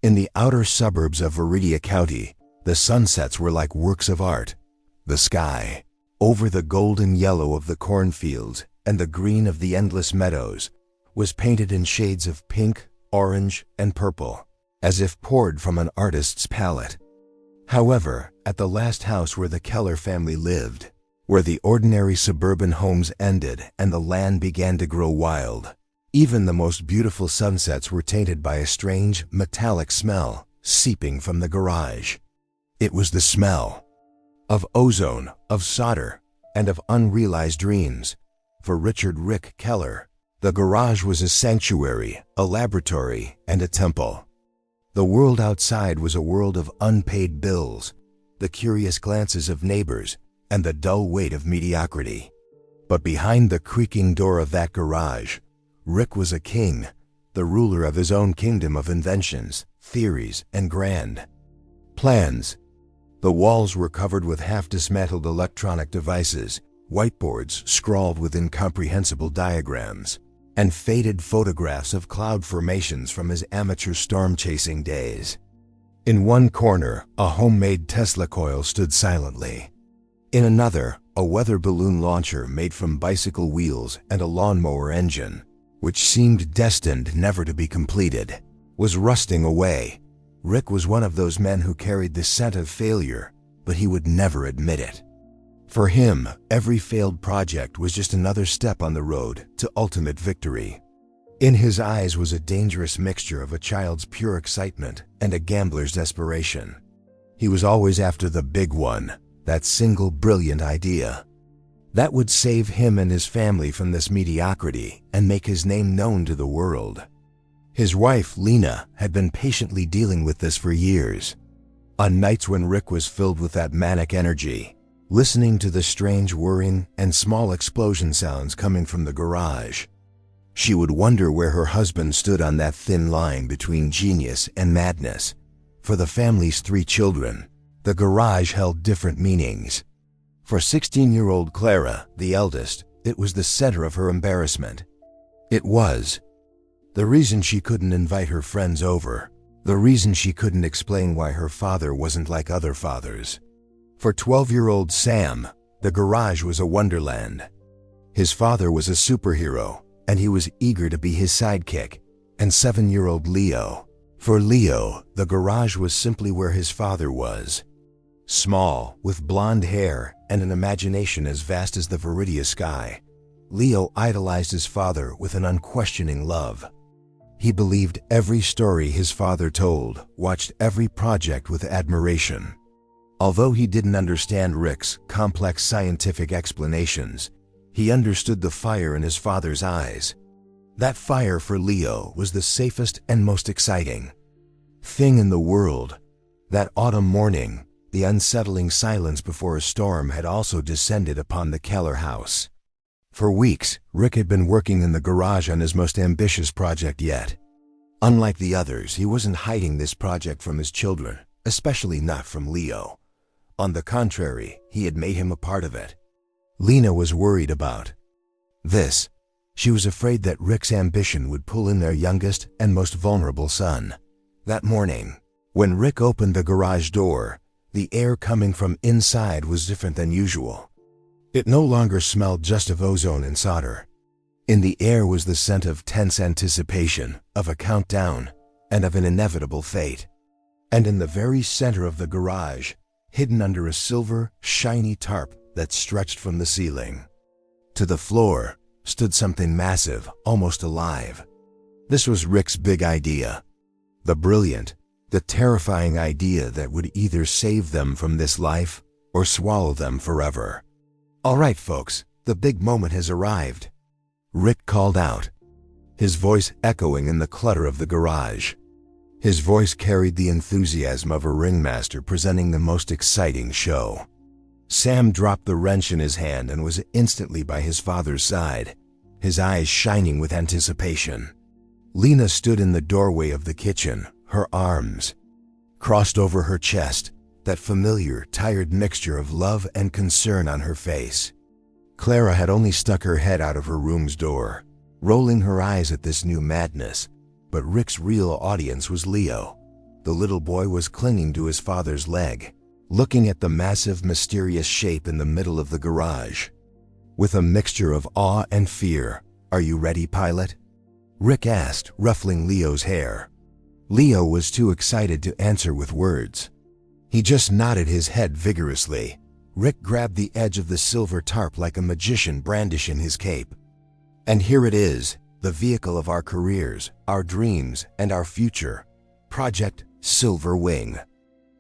In the outer suburbs of Viridia County, the sunsets were like works of art. The sky, over the golden yellow of the cornfields and the green of the endless meadows, was painted in shades of pink, orange, and purple, as if poured from an artist's palette. However, at the last house where the Keller family lived, where the ordinary suburban homes ended and the land began to grow wild, even the most beautiful sunsets were tainted by a strange, metallic smell seeping from the garage. It was the smell of ozone, of solder, and of unrealized dreams. For Richard "Rick" Keller, the garage was a sanctuary, a laboratory, and a temple. The world outside was a world of unpaid bills, the curious glances of neighbors, and the dull weight of mediocrity. But behind the creaking door of that garage, Rick was a king, the ruler of his own kingdom of inventions, theories, and grand plans. The walls were covered with half-dismantled electronic devices, whiteboards scrawled with incomprehensible diagrams, and faded photographs of cloud formations from his amateur storm-chasing days. In one corner, a homemade Tesla coil stood silently. In another, a weather balloon launcher made from bicycle wheels and a lawnmower engine, which seemed destined never to be completed, was rusting away. Rick was one of those men who carried the scent of failure, but he would never admit it. For him, every failed project was just another step on the road to ultimate victory. In his eyes was a dangerous mixture of a child's pure excitement and a gambler's desperation. He was always after the big one, that single brilliant idea that would save him and his family from this mediocrity and make his name known to the world. His wife, Lena, had been patiently dealing with this for years. On nights when Rick was filled with that manic energy, listening to the strange whirring and small explosion sounds coming from the garage, she would wonder where her husband stood on that thin line between genius and madness. For the family's 3 children, the garage held different meanings. For 16-year-old Clara, the eldest, it was the center of her embarrassment. It was the reason she couldn't invite her friends over, the reason she couldn't explain why her father wasn't like other fathers. For 12-year-old Sam, the garage was a wonderland. His father was a superhero, and he was eager to be his sidekick. And 7-year-old Leo, for Leo, the garage was simply where his father was. Small, with blonde hair and an imagination as vast as the Viridia sky, Leo idolized his father with an unquestioning love. He believed every story his father told, watched every project with admiration. Although he didn't understand Rick's complex scientific explanations, he understood the fire in his father's eyes. That fire for Leo was the safest and most exciting thing in the world. That autumn morning, the unsettling silence before a storm had also descended upon the Keller house. For weeks, Rick had been working in the garage on his most ambitious project yet. Unlike the others, he wasn't hiding this project from his children, especially not from Leo. On the contrary, he had made him a part of it. Lena was worried about this. She was afraid that Rick's ambition would pull in their youngest and most vulnerable son. That morning, when Rick opened the garage door, the air coming from inside was different than usual. It no longer smelled just of ozone and solder. In the air was the scent of tense anticipation, of a countdown, and of an inevitable fate. And in the very center of the garage, hidden under a silver, shiny tarp that stretched from the ceiling to the floor, stood something massive, almost alive. This was Rick's big idea. The brilliant, the terrifying idea that would either save them from this life or swallow them forever. "All right, folks, the big moment has arrived," Rick called out, his voice echoing in the clutter of the garage. His voice carried the enthusiasm of a ringmaster presenting the most exciting show. Sam dropped the wrench in his hand and was instantly by his father's side, his eyes shining with anticipation. Lena stood in the doorway of the kitchen, her arms crossed over her chest, that familiar, tired mixture of love and concern on her face. Clara had only stuck her head out of her room's door, rolling her eyes at this new madness, but Rick's real audience was Leo. the little boy was clinging to his father's leg, looking at the massive, mysterious shape in the middle of the garage. With a mixture of awe and fear, "Are you ready, pilot?" Rick asked, ruffling Leo's hair. Leo was too excited to answer with words. He just nodded his head vigorously. Rick grabbed the edge of the silver tarp like a magician brandishing his cape. "And here it is, the vehicle of our careers, our dreams, and our future. Project Silver Wing."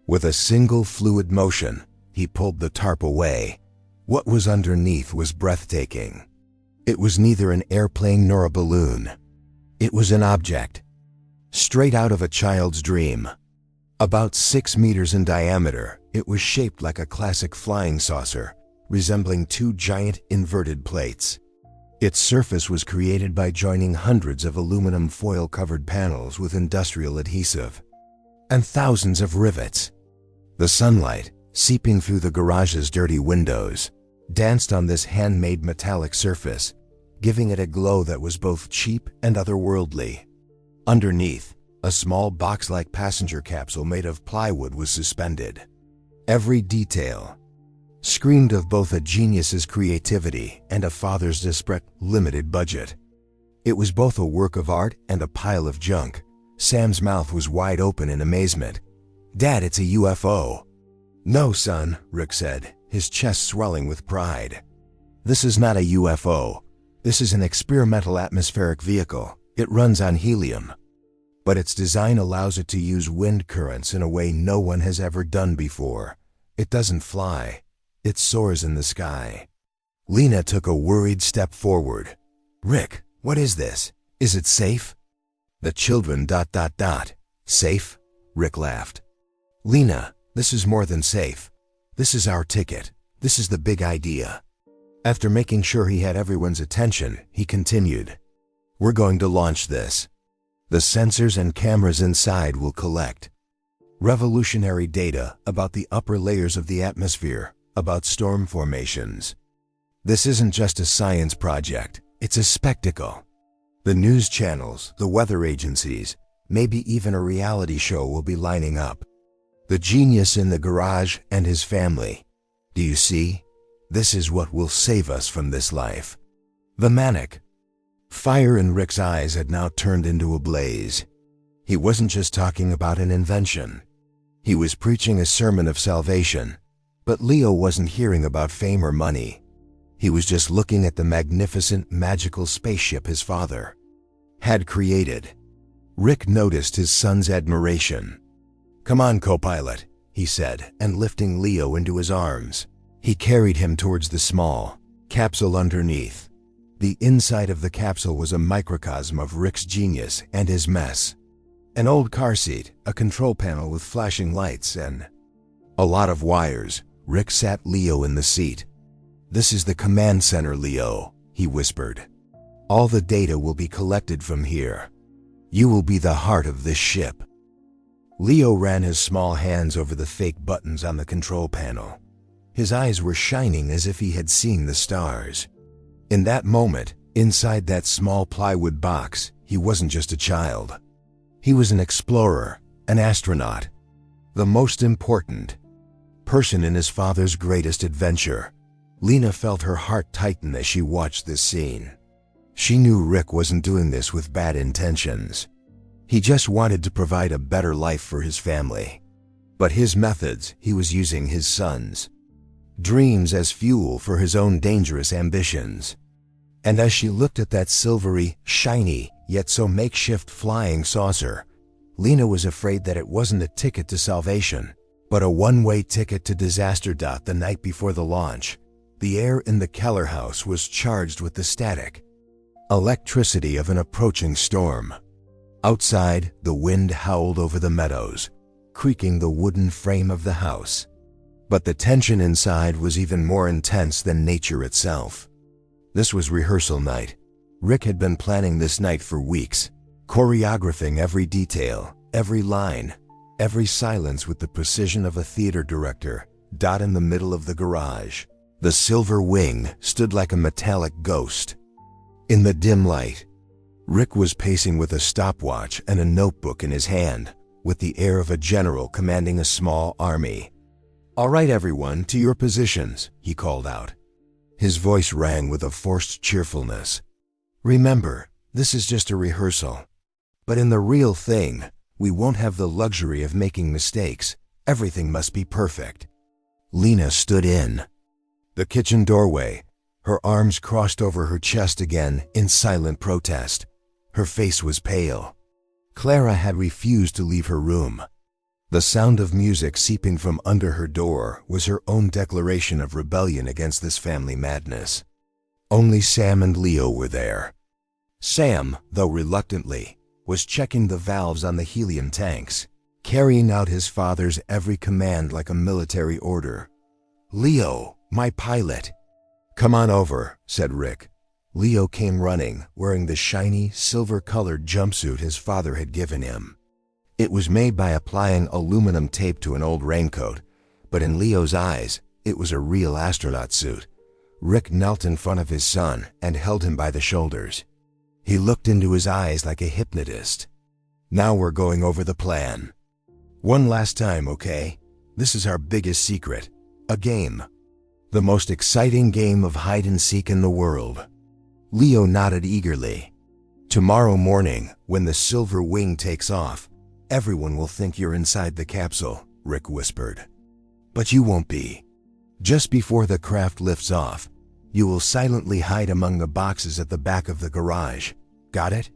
With a single fluid motion, he pulled the tarp away. What was underneath was breathtaking. It was neither an airplane nor a balloon. It was an object, straight out of a child's dream. About 6 meters in diameter, it was shaped like a classic flying saucer, resembling two giant inverted plates. Its surface was created by joining hundreds of aluminum foil-covered panels with industrial adhesive, and thousands of rivets. The sunlight, seeping through the garage's dirty windows, danced on this handmade metallic surface, giving it a glow that was both cheap and otherworldly. Underneath, a small box-like passenger capsule made of plywood was suspended. Every detail screamed of both a genius's creativity and a father's desperate, limited budget. It was both a work of art and a pile of junk. Sam's mouth was wide open in amazement. "Dad, it's a UFO." "No, son," Rick said, his chest swelling with pride. "This is not a UFO. This is an experimental atmospheric vehicle. It runs on helium. But its design allows it to use wind currents in a way no one has ever done before. It doesn't fly. It soars in the sky." Lena took a worried step forward. "Rick, what is this? Is it safe?" The children ... "Safe?" Rick laughed. "Lena, this is more than safe. This is our ticket. This is the big idea." After making sure he had everyone's attention, he continued, "We're going to launch this. The sensors and cameras inside will collect revolutionary data about the upper layers of the atmosphere, about storm formations. This isn't just a science project, it's a spectacle. The news channels, the weather agencies, maybe even a reality show will be lining up. The genius in the garage and his family. Do you see? This is what will save us from this life." The manic fire in Rick's eyes had now turned into a blaze. He wasn't just talking about an invention. He was preaching a sermon of salvation. But Leo wasn't hearing about fame or money. He was just looking at the magnificent, magical spaceship his father had created. Rick noticed his son's admiration. "Come on, co-pilot," he said, and lifting Leo into his arms, he carried him towards the small capsule underneath. The inside of the capsule was a microcosm of Rick's genius and his mess. An old car seat, a control panel with flashing lights, and a lot of wires. Rick sat Leo in the seat. "This is the command center, Leo," he whispered. "All the data will be collected from here. You will be the heart of this ship." Leo ran his small hands over the fake buttons on the control panel. His eyes were shining as if he had seen the stars. In that moment, inside that small plywood box, he wasn't just a child. He was an explorer, an astronaut, the most important person in his father's greatest adventure. Lena felt her heart tighten as she watched this scene. She knew Rick wasn't doing this with bad intentions. He just wanted to provide a better life for his family. But his methods, he was using his son's dreams as fuel for his own dangerous ambitions. And as she looked at that silvery, shiny, yet so makeshift flying saucer, Lena was afraid that it wasn't a ticket to salvation, but a one-way ticket to disaster. The night before the launch, the air in the Keller house was charged with the static electricity of an approaching storm. Outside, the wind howled over the meadows, creaking the wooden frame of the house. But the tension inside was even more intense than nature itself. This was rehearsal night. Rick had been planning this night for weeks, choreographing every detail, every line, every silence with the precision of a theater director. In the middle of the garage, the silver wing stood like a metallic ghost. In the dim light, Rick was pacing with a stopwatch and a notebook in his hand, with the air of a general commanding a small army. "All right, everyone, to your positions," he called out. His voice rang with a forced cheerfulness. "Remember, this is just a rehearsal. But in the real thing, we won't have the luxury of making mistakes. Everything must be perfect." Lena stood in the kitchen doorway, her arms crossed over her chest again in silent protest. Her face was pale. Clara had refused to leave her room. The sound of music seeping from under her door was her own declaration of rebellion against this family madness. Only Sam and Leo were there. Sam, though reluctantly, was checking the valves on the helium tanks, carrying out his father's every command like a military order. "Leo, my pilot." "Come on over," said Rick. Leo came running, wearing the shiny, silver-colored jumpsuit his father had given him. It was made by applying aluminum tape to an old raincoat, but in Leo's eyes, it was a real astronaut suit. Rick knelt in front of his son and held him by the shoulders. He looked into his eyes like a hypnotist. "Now we're going over the plan. One last time, okay? This is our biggest secret. A game. The most exciting game of hide-and-seek in the world." Leo nodded eagerly. "Tomorrow morning, when the silver wing takes off, everyone will think you're inside the capsule," Rick whispered. "But you won't be. Just before the craft lifts off, you will silently hide among the boxes at the back of the garage. Got it?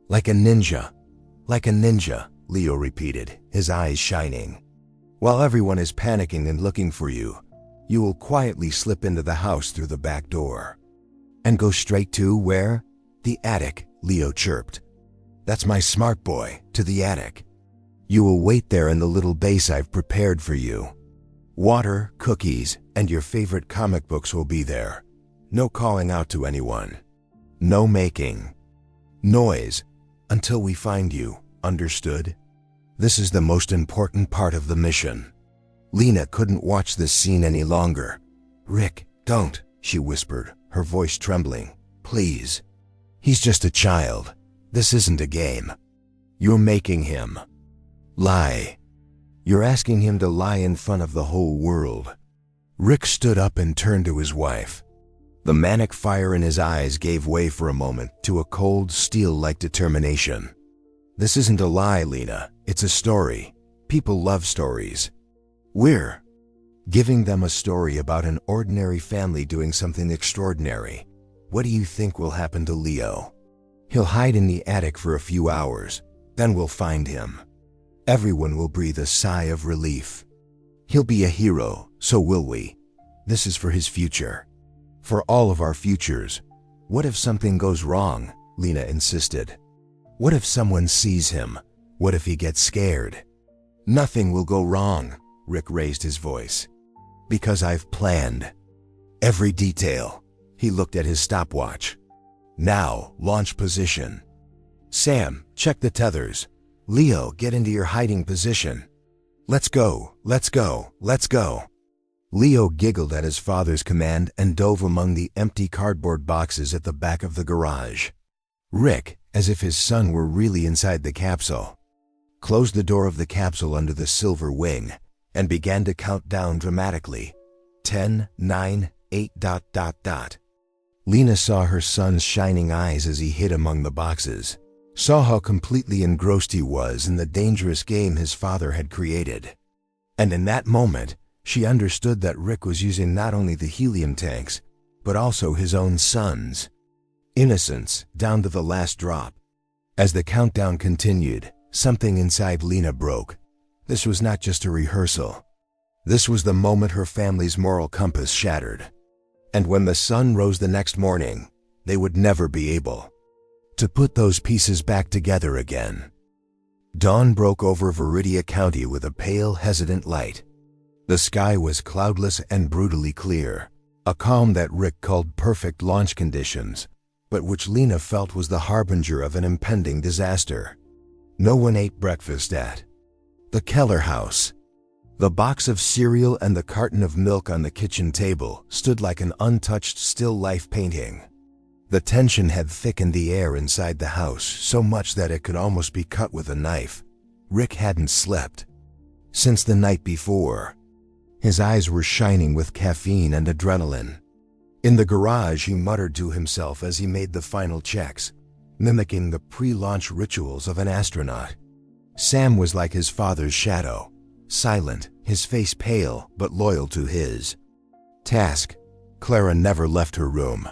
Like a ninja. Like a ninja," Leo repeated, his eyes shining. "While everyone is panicking and looking for you, you will quietly slip into the house through the back door. And go straight to where? The attic," Leo chirped. "That's my smart boy, to the attic. You will wait there in the little base I've prepared for you. Water, cookies, and your favorite comic books will be there. No calling out to anyone. No making noise until we find you, understood? This is the most important part of the mission." Lena couldn't watch this scene any longer. "Rick, don't," she whispered, her voice trembling. "Please. He's just a child. This isn't a game. You're making him lie. You're asking him to lie in front of the whole world." Rick stood up and turned to his wife. The manic fire in his eyes gave way for a moment to a cold, steel-like determination. "This isn't a lie, Lena. It's a story. People love stories. We're giving them a story about an ordinary family doing something extraordinary. What do you think will happen to Leo? He'll hide in the attic for a few hours. Then we'll find him. Everyone will breathe a sigh of relief. He'll be a hero, so will we. This is for his future. For all of our futures. What if something goes wrong?" Lena insisted. "What if someone sees him? What if he gets scared?" "Nothing will go wrong," Rick raised his voice. "Because I've planned every detail." He looked at his stopwatch. "Now, launch position. Sam, check the tethers. Leo, get into your hiding position. Let's go, let's go, let's go." Leo giggled at his father's command and dove among the empty cardboard boxes at the back of the garage. Rick, as if his son were really inside the capsule, closed the door of the capsule under the silver wing and began to count down dramatically. 10, 9, 8, ... Lena saw her son's shining eyes as he hid among the boxes, saw how completely engrossed he was in the dangerous game his father had created. And in that moment, she understood that Rick was using not only the helium tanks, but also his own son's innocence down to the last drop. As the countdown continued, something inside Lena broke. This was not just a rehearsal. This was the moment her family's moral compass shattered. And when the sun rose the next morning, they would never be able to put those pieces back together again. Dawn broke over Viridia County with a pale, hesitant light. The sky was cloudless and brutally clear, a calm that Rick called perfect launch conditions, but which Lena felt was the harbinger of an impending disaster. No one ate breakfast at the Keller house. The box of cereal and the carton of milk on the kitchen table stood like an untouched still life painting. The tension had thickened the air inside the house so much that it could almost be cut with a knife. Rick hadn't slept since the night before. His eyes were shining with caffeine and adrenaline. In the garage, he muttered to himself as he made the final checks, mimicking the pre-launch rituals of an astronaut. Sam was like his father's shadow, silent, his face pale but loyal to his task. Clara never left her room.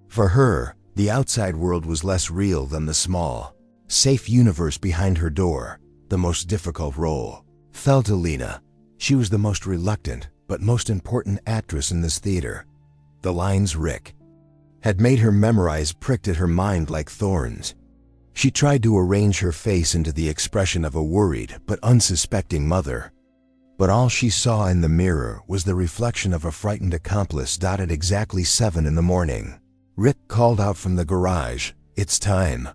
For her, the outside world was less real than the small, safe universe behind her door. The most difficult role fell to Lena. She was the most reluctant but most important actress in this theater. The lines Rick had made her memorize pricked at her mind like thorns. She tried to arrange her face into the expression of a worried but unsuspecting mother. But all she saw in the mirror was the reflection of a frightened accomplice. At exactly 7 in the morning, Rick called out from the garage, "It's time."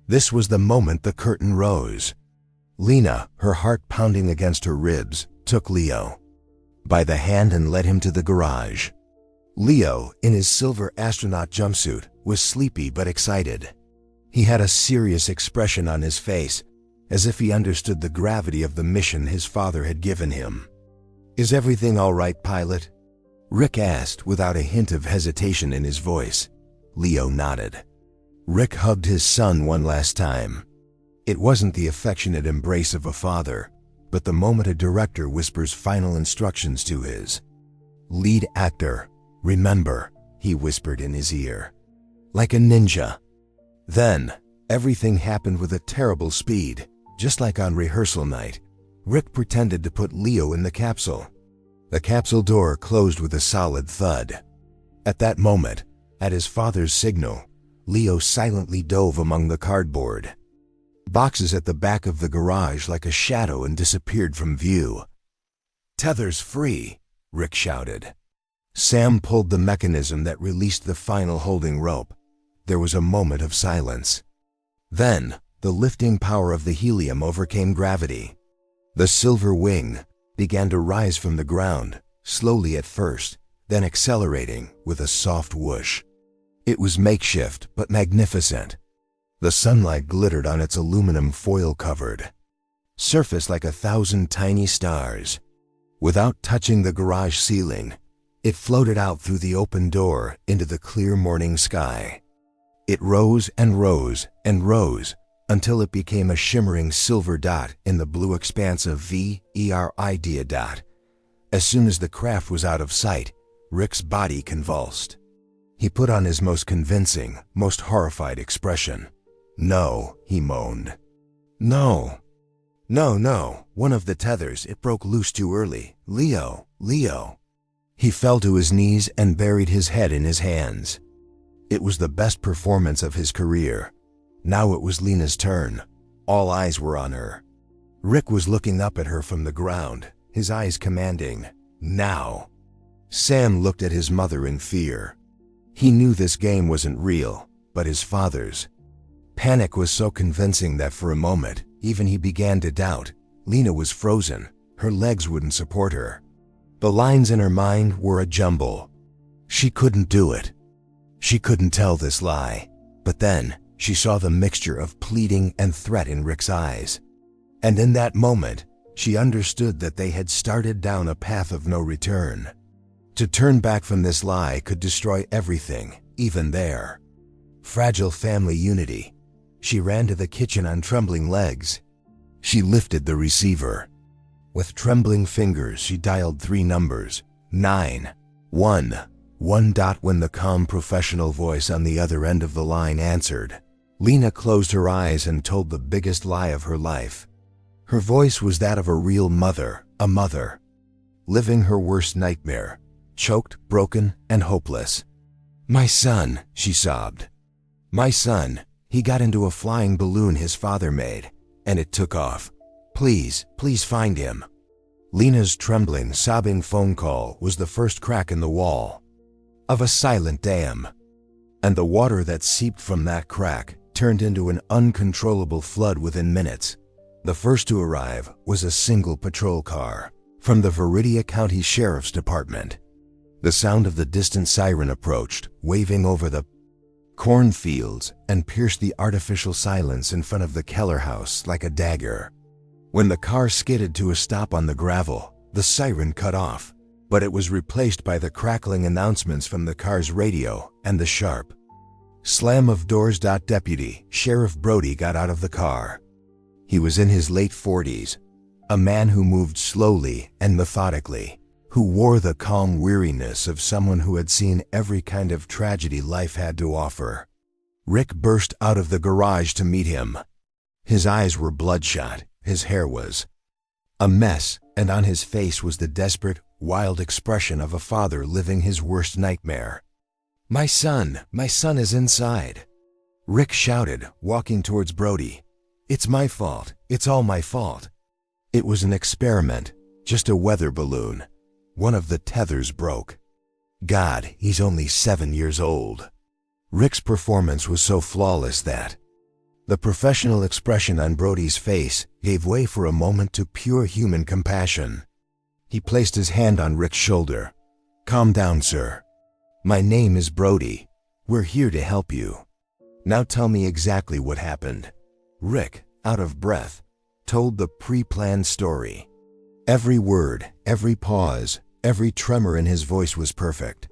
This was the moment the curtain rose. Lena, her heart pounding against her ribs, took Leo by the hand and led him to the garage. Leo, in his silver astronaut jumpsuit, was sleepy but excited. He had a serious expression on his face, as if he understood the gravity of the mission his father had given him. "Is everything all right, pilot?" Rick asked without a hint of hesitation in his voice. Leo nodded. Rick hugged his son one last time. It wasn't the affectionate embrace of a father, but the moment a director whispers final instructions to his lead actor. "Remember," he whispered in his ear, like a ninja. Then, everything happened with a terrible speed. Just like on rehearsal night, Rick pretended to put Leo in the capsule. The capsule door closed with a solid thud. At that moment, at his father's signal, Leo silently dove among the cardboard boxes at the back of the garage like a shadow and disappeared from view. "Tethers free," Rick shouted. Sam pulled the mechanism that released the final holding rope. There was a moment of silence. Then, the lifting power of the helium overcame gravity. The silver wing began to rise from the ground, slowly at first, then accelerating with a soft whoosh. It was makeshift but magnificent. The sunlight glittered on its aluminum foil-covered surface like 1,000 tiny stars. Without touching the garage ceiling, it floated out through the open door into the clear morning sky. It rose and rose and rose until it became a shimmering silver dot in the blue expanse of Idea. As soon as the craft was out of sight, Rick's body convulsed. He put on his most convincing, most horrified expression. "No," he moaned. "No. No. One of the tethers, it broke loose too early. Leo. He fell to his knees and buried his head in his hands. It was the best performance of his career. Now it was Lena's turn. All eyes were on her. Rick was looking up at her from the ground, his eyes commanding. Now. Sam looked at his mother in fear. He knew this game wasn't real, but his father's. Panic was so convincing that for a moment, even he began to doubt. Lena was frozen. Her legs wouldn't support her. The lines in her mind were a jumble. She couldn't do it. She couldn't tell this lie. But then, she saw the mixture of pleading and threat in Rick's eyes. And in that moment, she understood that they had started down a path of no return. To turn back from this lie could destroy everything, even their fragile family unity. She ran to the kitchen on trembling legs. She lifted the receiver. With trembling fingers, she dialed 3 numbers. 911. When the calm professional voice on the other end of the line answered, Lena closed her eyes and told the biggest lie of her life. Her voice was that of a real mother, a mother, living her worst nightmare, choked, broken, and hopeless. "My son," she sobbed. "My son, he got into a flying balloon his father made, and it took off. Please find him." Lena's trembling, sobbing phone call was the first crack in the wall of a silent dam, and the water that seeped from that crack turned into an uncontrollable flood within minutes. The first to arrive was a single patrol car from the Viridia County Sheriff's Department. The sound of the distant siren approached, waving over the cornfields, and pierced the artificial silence in front of the Keller house like a dagger. When the car skidded to a stop on the gravel, the siren cut off, but it was replaced by the crackling announcements from the car's radio and the sharp slam of doors. Deputy Sheriff Brody got out of the car. He was in his late 40s, a man who moved slowly and methodically, who wore the calm weariness of someone who had seen every kind of tragedy life had to offer. Rick burst out of the garage to meet him. His eyes were bloodshot, his hair was a mess, and on his face was the desperate, wild expression of a father living his worst nightmare. My son is inside," Rick shouted, walking towards Brody. "It's my fault. It's all my fault. It was an experiment, just a weather balloon. One of the tethers broke. God, he's only 7 years old." Rick's performance was so flawless that the professional expression on Brody's face gave way for a moment to pure human compassion. He placed his hand on Rick's shoulder. "Calm down, sir. My name is Brody. We're here to help you. Now tell me exactly what happened." Rick, out of breath, told the pre-planned story. Every word, every pause, every tremor in his voice was perfect.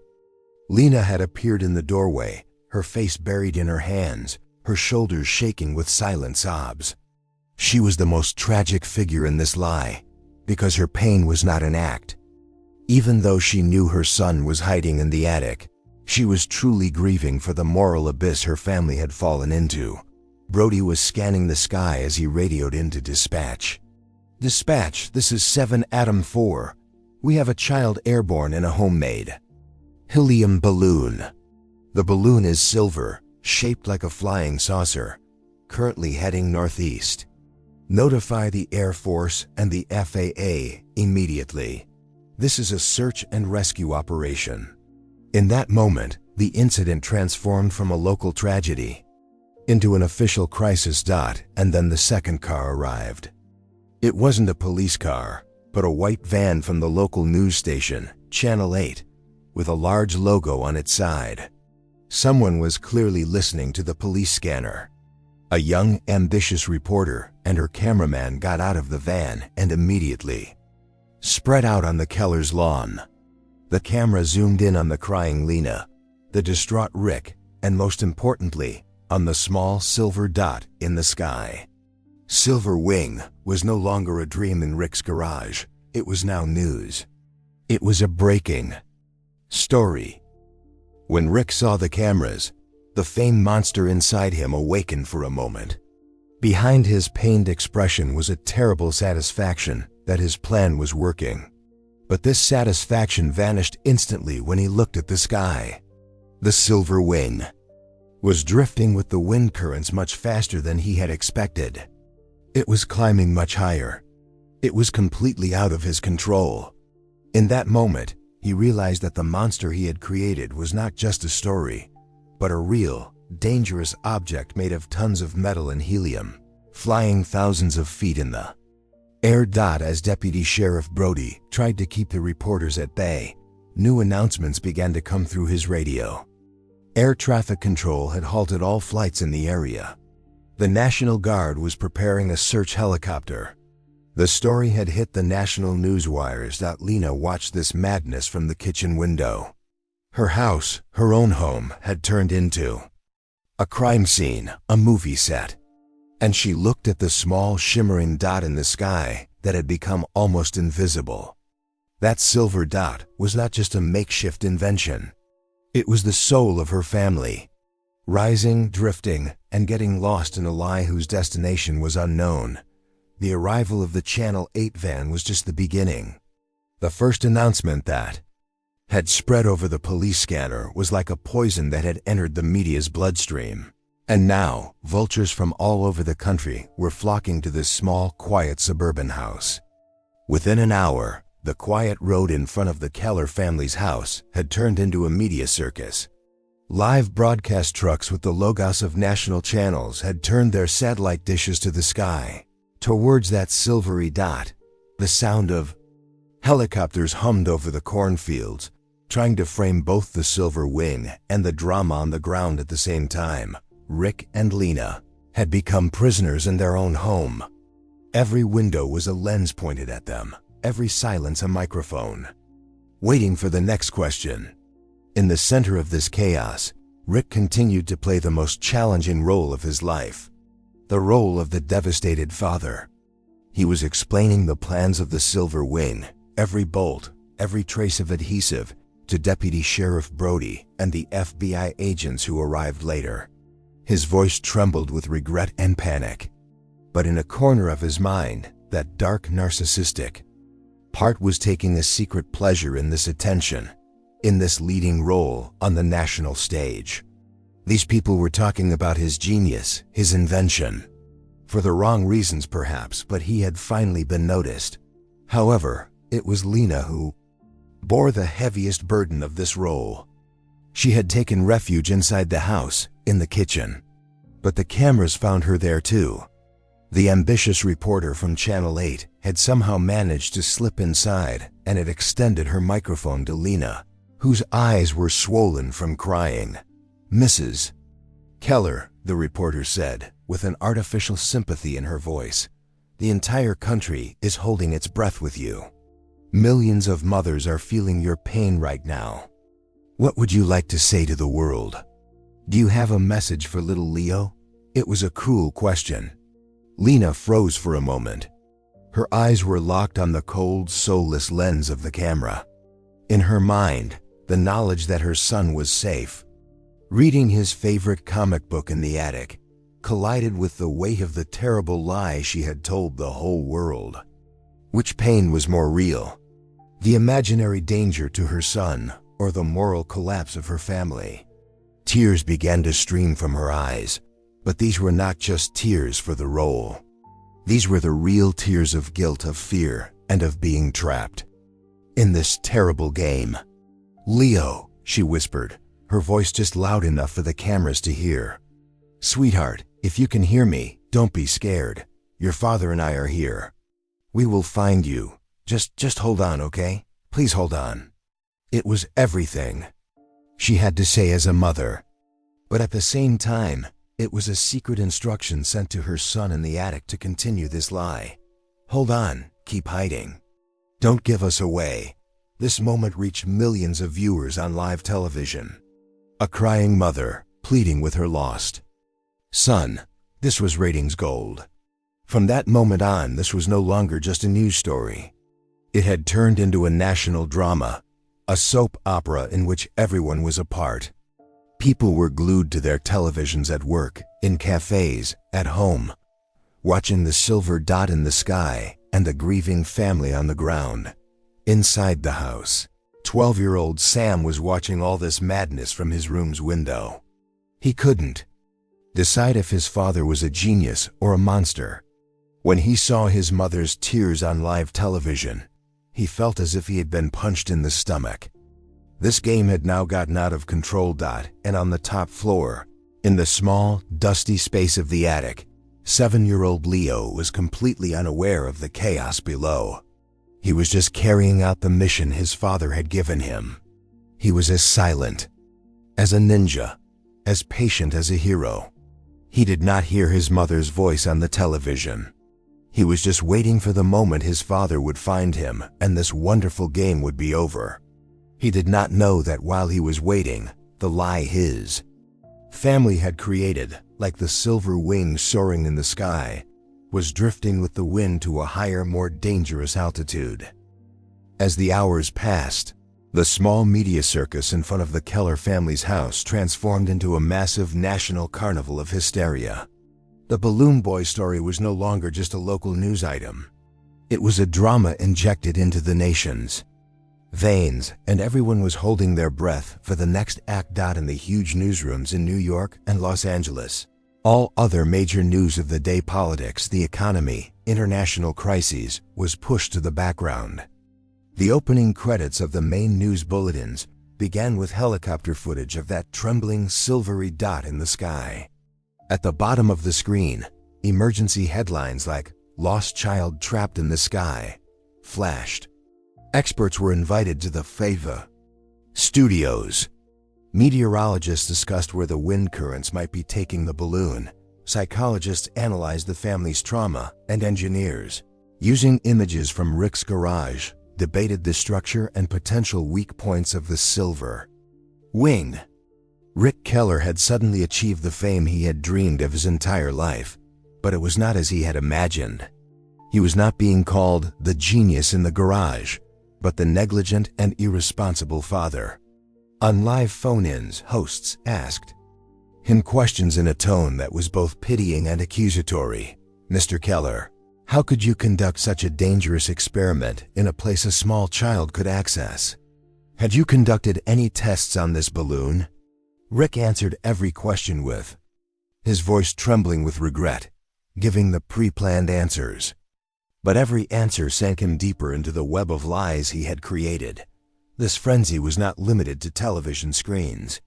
Lena had appeared in the doorway, her face buried in her hands, her shoulders shaking with silent sobs. She was the most tragic figure in this lie, because her pain was not an act. Even though she knew her son was hiding in the attic, she was truly grieving for the moral abyss her family had fallen into. Brody was scanning the sky as he radioed into dispatch. "Dispatch, this is 7 Atom 4. We have a child airborne in a homemade helium balloon. The balloon is silver, shaped like a flying saucer, currently heading northeast. Notify the Air Force and the FAA immediately. This is a search and rescue operation." In that moment, the incident transformed from a local tragedy into an official crisis. And then the second car arrived. It wasn't a police car, but a white van from the local news station, Channel 8, with a large logo on its side. Someone was clearly listening to the police scanner. A young, ambitious reporter and her cameraman got out of the van and immediately spread out on the Keller's lawn. The camera zoomed in on the crying Lena, the distraught Rick, and most importantly, on the small silver dot in the sky. Silver Wing was no longer a dream in Rick's garage. It was now news. It was a breaking story. When Rick saw the cameras, the famed monster inside him awakened for a moment. Behind his pained expression was a terrible satisfaction that his plan was working. But this satisfaction vanished instantly when he looked at the sky. The Silver Wing was drifting with the wind currents much faster than he had expected. It was climbing much higher. It was completely out of his control. In that moment, he realized that the monster he had created was not just a story, but a real, dangerous object made of tons of metal and helium, flying thousands of feet in the air. As Deputy Sheriff Brody tried to keep the reporters at bay, new announcements began to come through his radio. Air traffic control had halted all flights in the area. The National Guard was preparing a search helicopter. The story had hit the national news wires. Lena watched this madness from the kitchen window. Her house, her own home, had turned into a crime scene, a movie set. And she looked at the small shimmering dot in the sky that had become almost invisible. That silver dot was not just a makeshift invention. It was the soul of her family, rising, drifting, and getting lost in a lie whose destination was unknown. The arrival of the Channel 8 van was just the beginning. The first announcement that had spread over the police scanner was like a poison that had entered the media's bloodstream. And now, vultures from all over the country were flocking to this small, quiet suburban house. Within an hour, the quiet road in front of the Keller family's house had turned into a media circus. Live broadcast trucks with the logos of national channels had turned their satellite dishes to the sky, towards that silvery dot. The sound of helicopters hummed over the cornfields, trying to frame both the Silver Wing and the drama on the ground at the same time. Rick and Lena had become prisoners in their own home. Every window was a lens pointed at them, every silence a microphone, waiting for the next question. In the center of this chaos, Rick continued to play the most challenging role of his life, the role of the devastated father. He was explaining the plans of the Silver Wing, every bolt, every trace of adhesive, to Deputy Sheriff Brody and the FBI agents who arrived later. His voice trembled with regret and panic. But in a corner of his mind, that dark narcissistic part was taking a secret pleasure in this attention, in this leading role on the national stage. These people were talking about his genius, his invention. For the wrong reasons perhaps, but he had finally been noticed. However, it was Lena who bore the heaviest burden of this role. She had taken refuge inside the house, in the kitchen. But the cameras found her there too. The ambitious reporter from Channel 8 had somehow managed to slip inside and had extended her microphone to Lena, whose eyes were swollen from crying. "Mrs. Keller," the reporter said, with an artificial sympathy in her voice, "the entire country is holding its breath with you. Millions of mothers are feeling your pain right now. What would you like to say to the world? Do you have a message for little Leo?" It was a cruel question. Lena froze for a moment. Her eyes were locked on the cold, soulless lens of the camera. In her mind, the knowledge that her son was safe, reading his favorite comic book in the attic, collided with the weight of the terrible lie she had told the whole world. Which pain was more real? The imaginary danger to her son, or the moral collapse of her family? Tears began to stream from her eyes, but these were not just tears for the role. These were the real tears of guilt, of fear, and of being trapped in this terrible game. "Leo," she whispered, her voice just loud enough for the cameras to hear. "Sweetheart, if you can hear me, don't be scared. Your father and I are here. We will find you. Just hold on, okay? Please hold on." It was everything she had to say as a mother. But at the same time, it was a secret instruction sent to her son in the attic to continue this lie. "Hold on, keep hiding. Don't give us away." This moment reached millions of viewers on live television. A crying mother, pleading with her lost son. This was ratings gold. From that moment on, this was no longer just a news story. It had turned into a national drama, a soap opera in which everyone was a part. People were glued to their televisions at work, in cafes, at home, watching the silver dot in the sky and the grieving family on the ground. Inside the house, 12-year-old Sam was watching all this madness from his room's window. He couldn't decide if his father was a genius or a monster. When he saw his mother's tears on live television, he felt as if he had been punched in the stomach. This game had now gotten out of control. And on the top floor, in the small, dusty space of the attic, 7-year-old Leo was completely unaware of the chaos below. He was just carrying out the mission his father had given him. He was as silent as a ninja, as patient as a hero. He did not hear his mother's voice on the television. He was just waiting for the moment his father would find him and this wonderful game would be over. He did not know that while he was waiting, the lie his family had created, like the silver wing soaring in the sky, was drifting with the wind to a higher, more dangerous altitude. As the hours passed, the small media circus in front of the Keller family's house transformed into a massive national carnival of hysteria. The Balloon Boy story was no longer just a local news item. It was a drama injected into the nation's veins, and everyone was holding their breath for the next act. In the huge newsrooms in New York and Los Angeles, all other major news of the day, politics, the economy, international crises, was pushed to the background. The opening credits of the main news bulletins began with helicopter footage of that trembling silvery dot in the sky. At the bottom of the screen, emergency headlines like "Lost Child Trapped in the Sky" flashed. Experts were invited to the FAVA studios. Meteorologists discussed where the wind currents might be taking the balloon, psychologists analyzed the family's trauma, and engineers, using images from Rick's garage, debated the structure and potential weak points of the silver wing. Rick Keller had suddenly achieved the fame he had dreamed of his entire life, but it was not as he had imagined. He was not being called the genius in the garage, but the negligent and irresponsible father. On live phone-ins, hosts asked him questions in a tone that was both pitying and accusatory. "Mr. Keller, how could you conduct such a dangerous experiment in a place a small child could access? Had you conducted any tests on this balloon?" Rick answered every question with his voice trembling with regret, giving the pre-planned answers. But every answer sank him deeper into the web of lies he had created. This frenzy was not limited to television screens.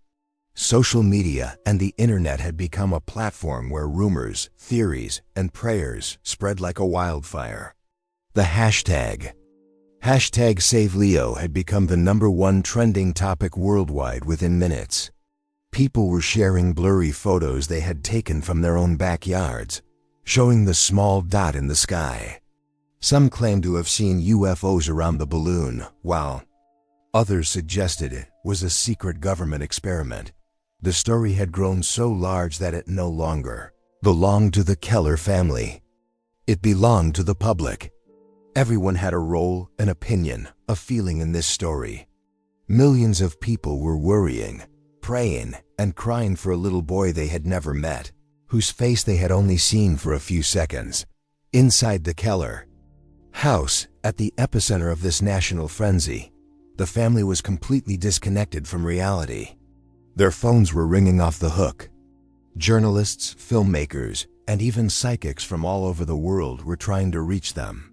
Social media and the internet had become a platform where rumors, theories, and prayers spread like a wildfire. The hashtag #SaveLeo had become the #1 trending topic worldwide within minutes. People were sharing blurry photos they had taken from their own backyards, showing the small dot in the sky. Some claimed to have seen UFOs around the balloon, while others suggested it was a secret government experiment. The story had grown so large that it no longer belonged to the Keller family. It belonged to the public. Everyone had a role, an opinion, a feeling in this story. Millions of people were worrying, praying, and crying for a little boy they had never met, whose face they had only seen for a few seconds. Inside the Keller house, at the epicenter of this national frenzy, the family was completely disconnected from reality. Their phones were ringing off the hook. Journalists, filmmakers, and even psychics from all over the world were trying to reach them.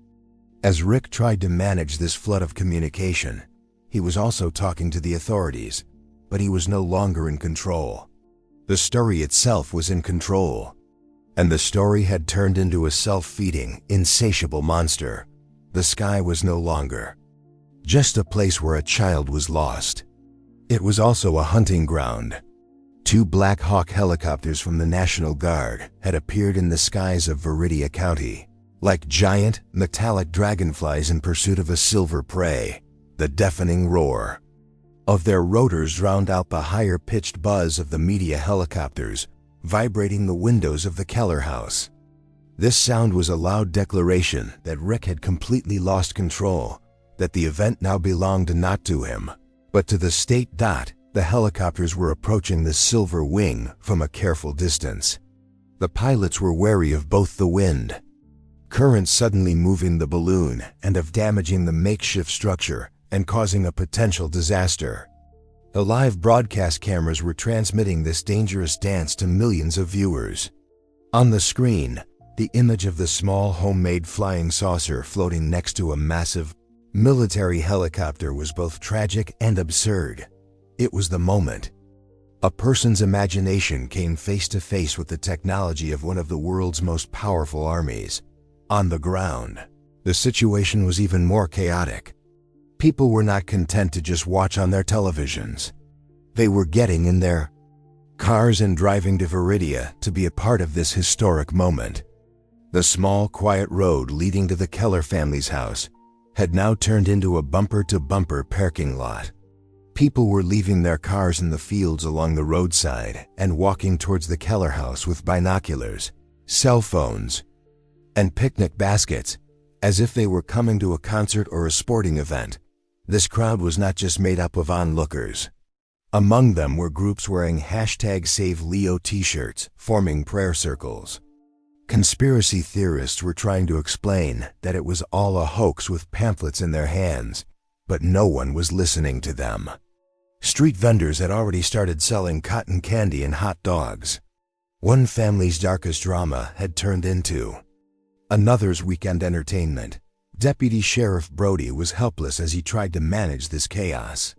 As Rick tried to manage this flood of communication, he was also talking to the authorities, but he was no longer in control. The story itself was in control, and the story had turned into a self-feeding, insatiable monster. The sky was no longer just a place where a child was lost. It was also a hunting ground. 2 Black Hawk helicopters from the National Guard had appeared in the skies of Viridia County, like giant, metallic dragonflies in pursuit of a silver prey. The deafening roar of their rotors drowned out the higher-pitched buzz of the media helicopters, vibrating the windows of the Keller house. This sound was a loud declaration that Rick had completely lost control, that the event now belonged not to him, but to the state. The helicopters were approaching the silver wing from a careful distance. The pilots were wary of both the wind current suddenly moving the balloon and of damaging the makeshift structure and causing a potential disaster. The live broadcast cameras were transmitting this dangerous dance to millions of viewers. On the screen, the image of the small homemade flying saucer floating next to a massive military helicopter was both tragic and absurd. It was the moment a person's imagination came face to face with the technology of one of the world's most powerful armies. On the ground, the situation was even more chaotic. People were not content to just watch on their televisions. They were getting in their cars and driving to Viridia to be a part of this historic moment. The small, quiet road leading to the Keller family's house had now turned into a bumper-to-bumper parking lot. People were leaving their cars in the fields along the roadside and walking towards the Keller house with binoculars, cell phones, and picnic baskets, as if they were coming to a concert or a sporting event. This crowd was not just made up of onlookers. Among them were groups wearing #SaveLeo t-shirts, forming prayer circles. Conspiracy theorists were trying to explain that it was all a hoax with pamphlets in their hands, but no one was listening to them. Street vendors had already started selling cotton candy and hot dogs. One family's darkest drama had turned into another's weekend entertainment. Deputy Sheriff Brody was helpless as he tried to manage this chaos.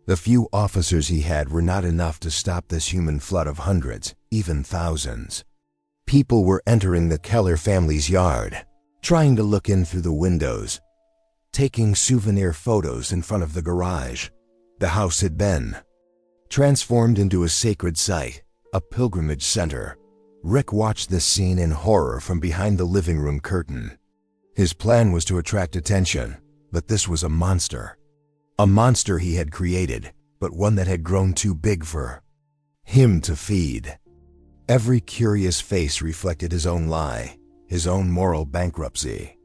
The few officers he had were not enough to stop this human flood of hundreds, even thousands. People were entering the Keller family's yard, trying to look in through the windows, taking souvenir photos in front of the garage. The house had been transformed into a sacred site, a pilgrimage center, Rick watched this scene in horror from behind the living room curtain. His plan was to attract attention, but this was a monster. A monster he had created, but one that had grown too big for him to feed. Every curious face reflected his own lie, his own moral bankruptcy.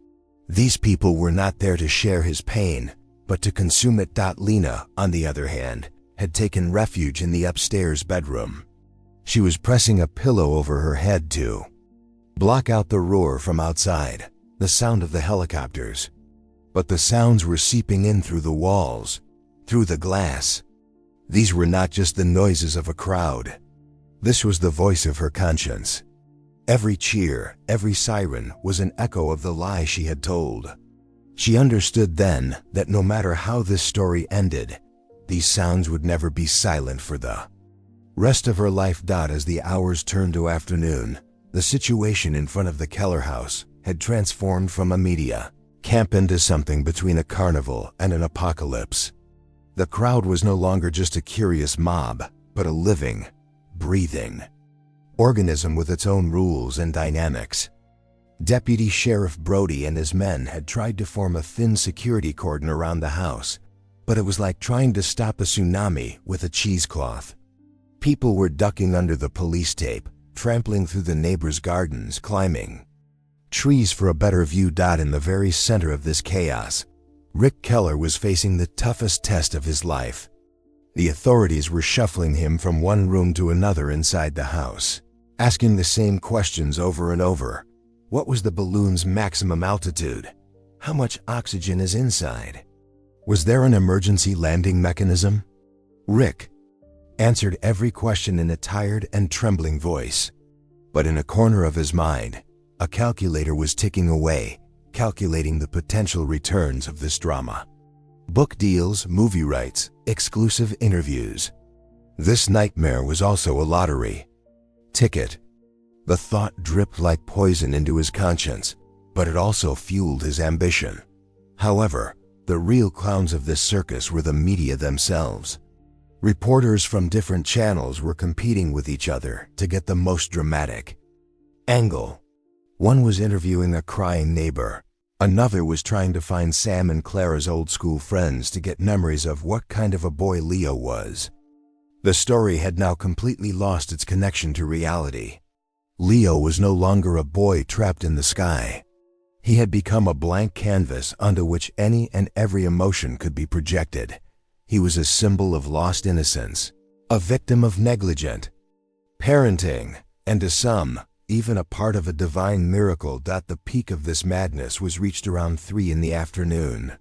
These people were not there to share his pain, but to consume it. Lena, on the other hand, had taken refuge in the upstairs bedroom. She was pressing a pillow over her head to block out the roar from outside, the sound of the helicopters. But the sounds were seeping in through the walls, through the glass. These were not just the noises of a crowd. This was the voice of her conscience. Every cheer, every siren was an echo of the lie she had told. She understood then that no matter how this story ended, these sounds would never be silent for the rest of her life. As the hours turned to afternoon, the situation in front of the Keller house had transformed from a media camp into something between a carnival and an apocalypse. The crowd was no longer just a curious mob, but a living, breathing organism with its own rules and dynamics. Deputy Sheriff Brody and his men had tried to form a thin security cordon around the house, but it was like trying to stop a tsunami with a cheesecloth. People were ducking under the police tape, trampling through the neighbors' gardens, climbing trees for a better view. In the very center of this chaos, Rick Keller was facing the toughest test of his life. The authorities were shuffling him from one room to another inside the house, asking the same questions over and over. What was the balloon's maximum altitude? How much oxygen is inside? Was there an emergency landing mechanism? Rick answered every question in a tired and trembling voice. But in a corner of his mind, a calculator was ticking away, calculating the potential returns of this drama. Book deals, movie rights, exclusive interviews. This nightmare was also a lottery ticket. The thought dripped like poison into his conscience, but it also fueled his ambition. However, the real clowns of this circus were the media themselves. Reporters from different channels were competing with each other to get the most dramatic angle. One was interviewing a crying neighbor. Another was trying to find Sam and Clara's old school friends to get memories of what kind of a boy Leo was. The story had now completely lost its connection to reality. Leo was no longer a boy trapped in the sky. He had become a blank canvas onto which any and every emotion could be projected. He was a symbol of lost innocence, a victim of negligent parenting, and to some, even a part of a divine miracle. The peak of this madness was reached around 3 in the afternoon.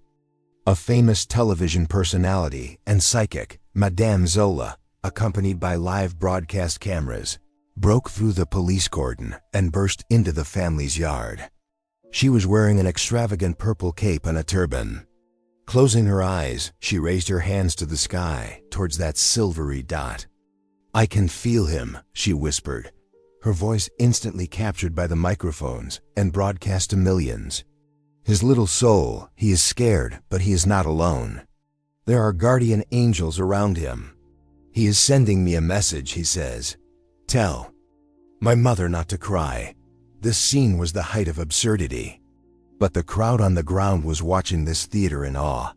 A famous television personality and psychic, Madame Zola, accompanied by live broadcast cameras, broke through the police cordon and burst into the family's yard. She was wearing an extravagant purple cape and a turban. Closing her eyes, she raised her hands to the sky, towards that silvery dot. "I can feel him," she whispered, her voice instantly captured by the microphones and broadcast to millions. "His little soul, he is scared, but he is not alone. There are guardian angels around him. He is sending me a message," he says. "Tell my mother not to cry." This scene was the height of absurdity. But the crowd on the ground was watching this theater in awe.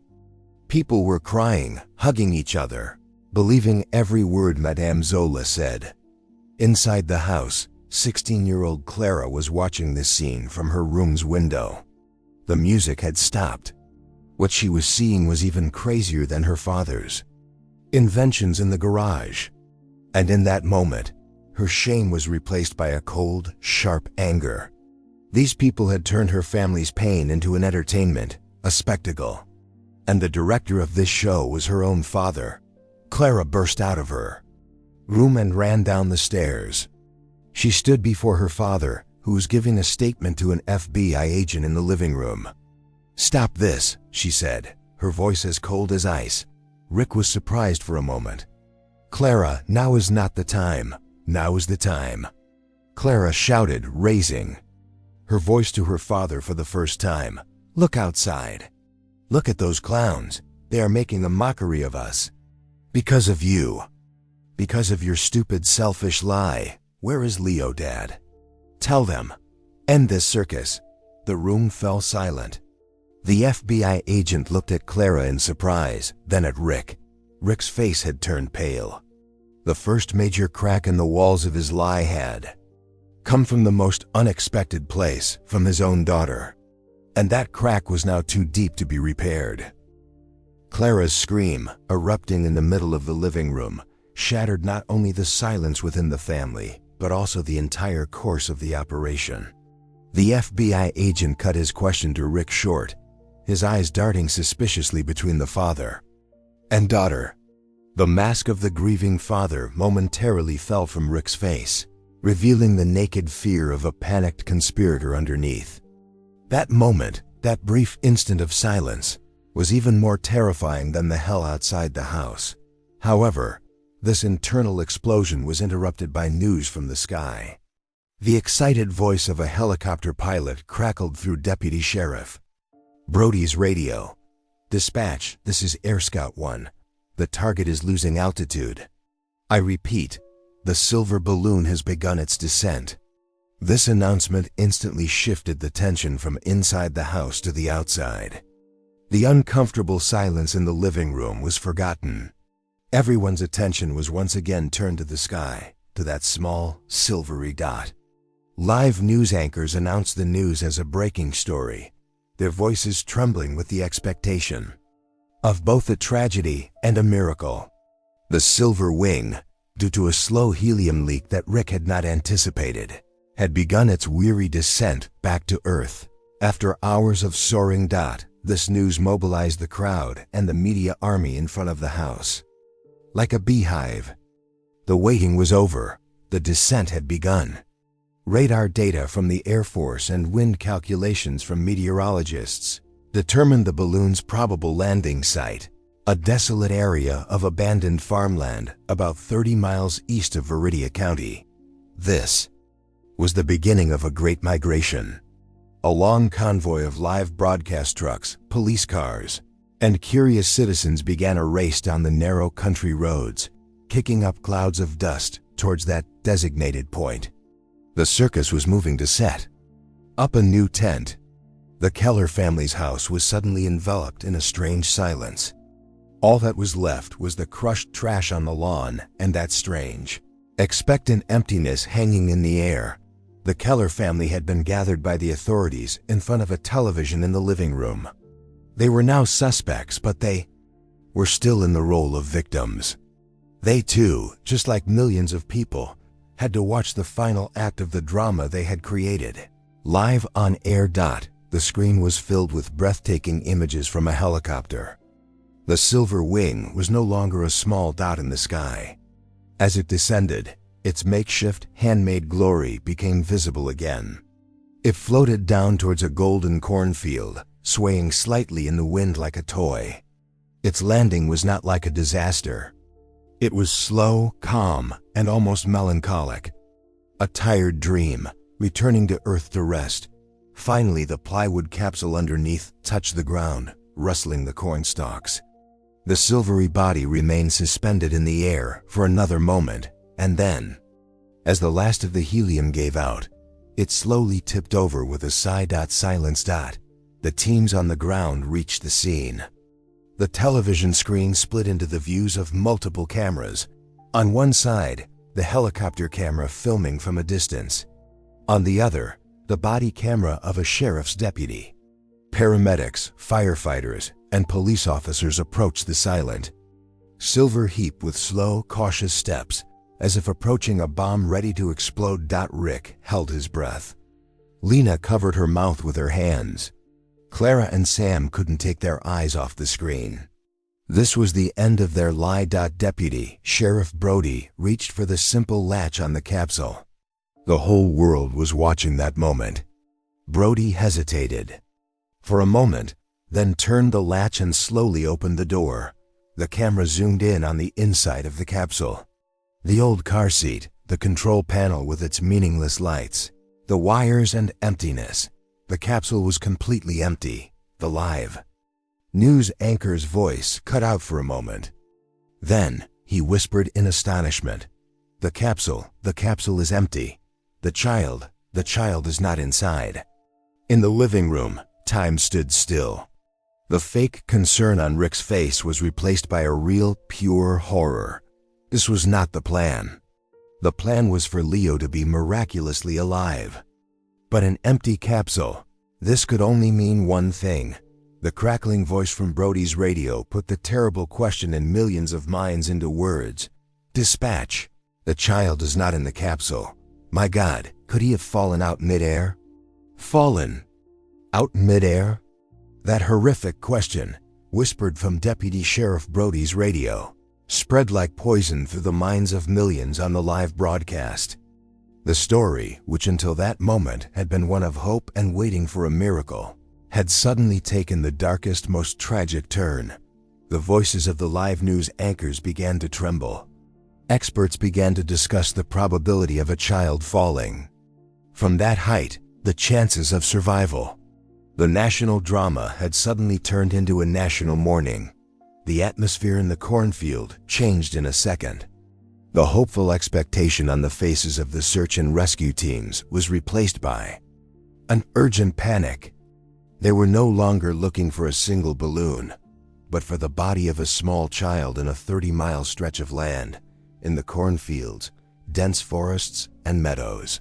People were crying, hugging each other, believing every word Madame Zola said. Inside the house, 16-year-old Clara was watching this scene from her room's window. The music had stopped. What she was seeing was even crazier than her father's inventions in the garage. And in that moment, her shame was replaced by a cold, sharp anger. These people had turned her family's pain into an entertainment, a spectacle. And the director of this show was her own father. Clara burst out of her room and ran down the stairs. She stood before her father, who was giving a statement to an FBI agent in the living room. "Stop this," she said, her voice as cold as ice. Rick was surprised for a moment. "Clara, now is not the time. Now is the time," Clara shouted, raising her voice to her father for the first time. "Look outside. Look at those clowns. They are making a mockery of us. Because of you. Because of your stupid, selfish lie. Where is Leo, Dad? Tell them. End this circus. The room fell silent. The FBI agent looked at Clara in surprise, then at Rick. Rick's face had turned pale. The first major crack in the walls of his lie had come from the most unexpected place, from his own daughter. And that crack was now too deep to be repaired. Clara's scream, erupting in the middle of the living room, shattered not only the silence within the family, but also the entire course of the operation. The FBI agent cut his question to Rick short, his eyes darting suspiciously between the father and daughter. The mask of the grieving father momentarily fell from Rick's face, revealing the naked fear of a panicked conspirator underneath. That moment, that brief instant of silence, was even more terrifying than the hell outside the house. However, this internal explosion was interrupted by news from the sky. The excited voice of a helicopter pilot crackled through Deputy Sheriff Brody's radio. Dispatch, this is Air Scout 1. The target is losing altitude. I repeat, the silver balloon has begun its descent. This announcement instantly shifted the tension from inside the house to the outside. The uncomfortable silence in the living room was forgotten. Everyone's attention was once again turned to the sky, to that small, silvery dot. Live news anchors announced the news as a breaking story, their voices trembling with the expectation of both a tragedy and a miracle. The Silver Wing, due to a slow helium leak that Rick had not anticipated, had begun its weary descent back to Earth. After hours of soaring, this news mobilized the crowd and the media army in front of the house. Like a beehive, the waiting was over. The descent had begun. Radar data from the Air Force and wind calculations from meteorologists determined the balloon's probable landing site, a desolate area of abandoned farmland about 30 miles east of Viridia County. This was the beginning of a great migration. A long convoy of live broadcast trucks, police cars, and curious citizens began a race down the narrow country roads, kicking up clouds of dust towards that designated point. The circus was moving to set up a new tent. The Keller family's house was suddenly enveloped in a strange silence. All that was left was the crushed trash on the lawn and that strange, expectant emptiness hanging in the air. The Keller family had been gathered by the authorities in front of a television in the living room. They were now suspects, but they were still in the role of victims. They too, just like millions of people, had to watch the final act of the drama they had created. Live on air. The screen was filled with breathtaking images from a helicopter. The Silver Wing was no longer a small dot in the sky. As it descended, its makeshift, handmade glory became visible again. It floated down towards a golden cornfield, swaying slightly in the wind like a toy. Its landing was not like a disaster. It was slow, calm, and almost melancholic. A tired dream, returning to Earth to rest. Finally, the plywood capsule underneath touched the ground, rustling the corn stalks. The silvery body remained suspended in the air for another moment, and then, as the last of the helium gave out, it slowly tipped over with a sigh. Silence. The teams on the ground reached the scene. The television screen split into the views of multiple cameras. On one side, the helicopter camera filming from a distance. On the other, the body camera of a sheriff's deputy. Paramedics, firefighters, and police officers approached the silent, silver heap with slow, cautious steps, as if approaching a bomb ready to explode. Rick held his breath. Lena covered her mouth with her hands. Clara and Sam couldn't take their eyes off the screen. This was the end of their lie. Deputy Sheriff Brody reached for the simple latch on the capsule. The whole world was watching that moment. Brody hesitated for a moment, then turned the latch and slowly opened the door. The camera zoomed in on the inside of the capsule. The old car seat, the control panel with its meaningless lights, the wires and emptiness. The capsule was completely empty. The live news anchor's voice cut out for a moment. Then, he whispered in astonishment, The capsule is empty. The child is not inside." In the living room, time stood still. The fake concern on Rick's face was replaced by a real, pure horror. This was not the plan. The plan was for Leo to be miraculously alive. But an empty capsule, this could only mean one thing. The crackling voice from Brody's radio put the terrible question in millions of minds into words. "Dispatch. The child is not in the capsule. My God, could he have fallen out midair?" Fallen? Out midair? That horrific question, whispered from Deputy Sheriff Brody's radio, spread like poison through the minds of millions on the live broadcast. The story, which until that moment had been one of hope and waiting for a miracle, had suddenly taken the darkest, most tragic turn. The voices of the live news anchors began to tremble. Experts began to discuss the probability of a child falling. From that height, the chances of survival. The national drama had suddenly turned into a national mourning. The atmosphere in the cornfield changed in a second. The hopeful expectation on the faces of the search and rescue teams was replaced by an urgent panic. They were no longer looking for a single balloon, but for the body of a small child in a 30-mile stretch of land, in the cornfields, dense forests, and meadows.